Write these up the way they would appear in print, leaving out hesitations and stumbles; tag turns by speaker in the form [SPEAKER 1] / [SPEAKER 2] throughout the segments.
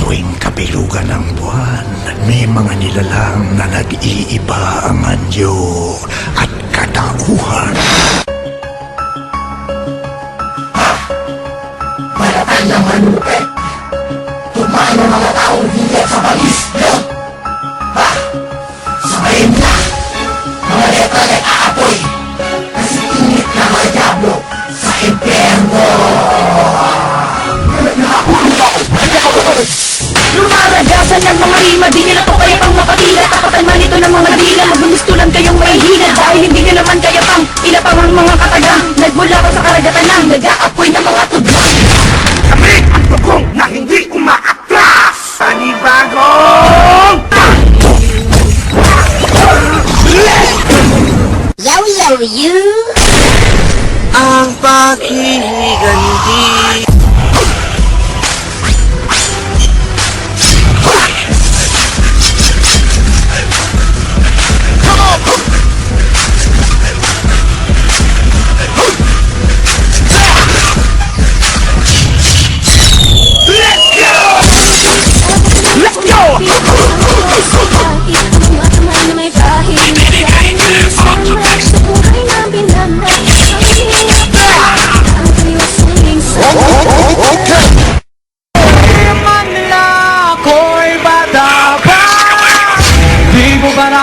[SPEAKER 1] tuwing kabilugan ng buwan, may mga nilalang na nag-iiba ang anyo at katauhan. Malatay na manupit! Tumayo ng mga taong hindi sa balis nyo! Sabayin na! Mga letra na aapoy! Kasi init na mga diablo sa impyerno!
[SPEAKER 2] Lumaragasan ng mga rima, di nila po kaya pang mapatila. Tapatan man ito ng mga dila, maggustulan kayong may hina. Dahil hindi nyo naman kaya pang ilapang ang mga katagang. Nagmula ko sa karagatan ng nag-aapoy ng mga tudlang.
[SPEAKER 1] Kami ang tugong na hindi umaatras! Panibagong!
[SPEAKER 3] Yo, yo, you!
[SPEAKER 4] Ang paghihiganti.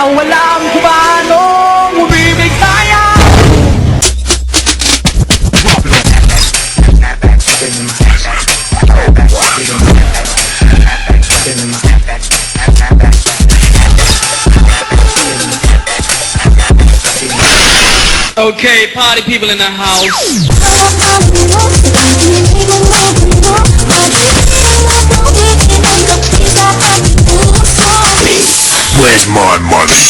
[SPEAKER 4] Walang kumanong umibig tayo.
[SPEAKER 5] Okay, party people in the house.
[SPEAKER 1] Where's my money?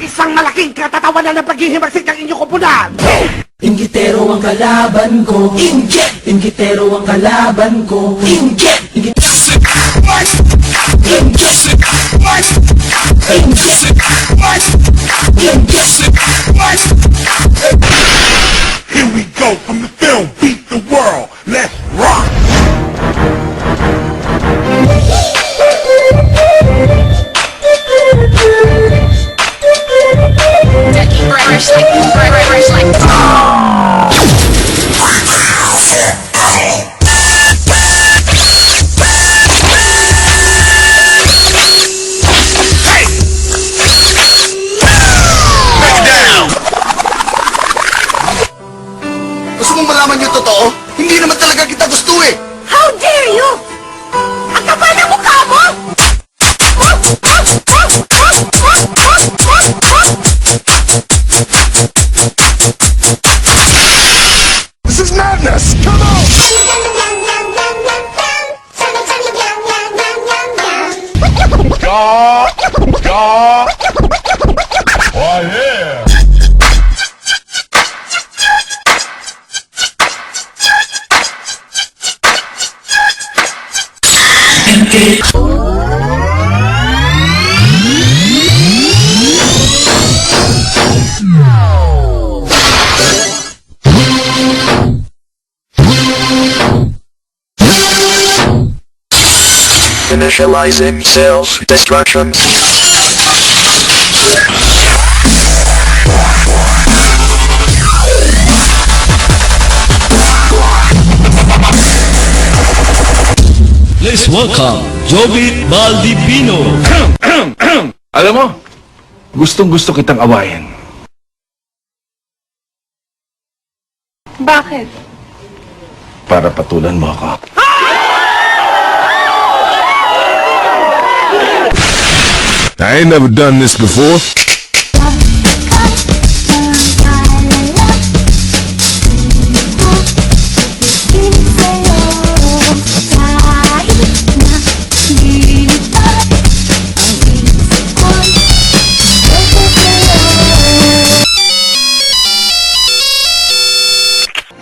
[SPEAKER 1] Isang malaking katatawanan ng paghihimagsik ng inyong koponan!
[SPEAKER 4] Inggitero ang kalaban ko. Inggit! Inggitero ang kalaban ko. Inggit! Inggit!
[SPEAKER 1] Here we go from the film Beat the World. Let's rock!
[SPEAKER 6] Gusto mong malaman yung totoo? Hindi naman talaga kita gusto eh!
[SPEAKER 2] How dare you! Ang kapal ng mukha mo!
[SPEAKER 1] This is madness! Come on! Oh yeah!
[SPEAKER 6] Initializing cells destruction.
[SPEAKER 7] Please welcome Jobit Baldipino.
[SPEAKER 8] Alam mo, gustong-gusto kitang awayin.
[SPEAKER 2] Bakit?
[SPEAKER 8] Para patulan mo ako.
[SPEAKER 1] I ain't never done this before.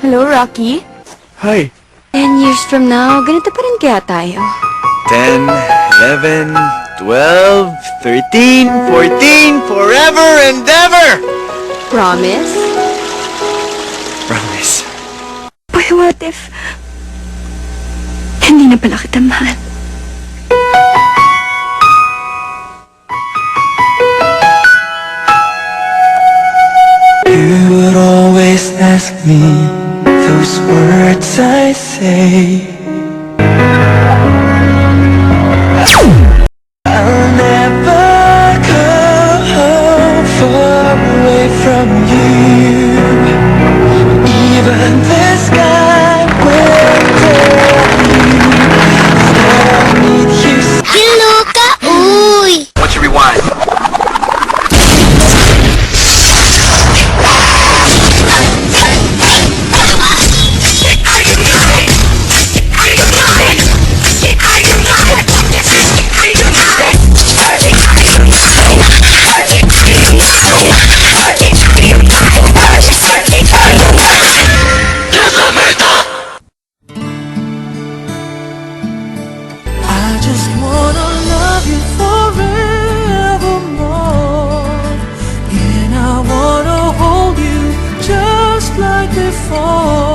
[SPEAKER 2] Hello, Rocky.
[SPEAKER 3] Hi.
[SPEAKER 2] 10 years from now, ganito pa rin kaya tayo?
[SPEAKER 3] 10, 11, 12, 13, 14, forever and ever!
[SPEAKER 2] Promise?
[SPEAKER 3] Promise.
[SPEAKER 2] Boy, what if... Hindi na pala kita mahal?
[SPEAKER 4] You would always ask me those words I say. I'll never go far away from you. Even the sky will tell you that I need you.
[SPEAKER 9] Giluka, uy!
[SPEAKER 6] What's your rewind?
[SPEAKER 4] I just wanna love you forevermore, and I wanna hold you just like before.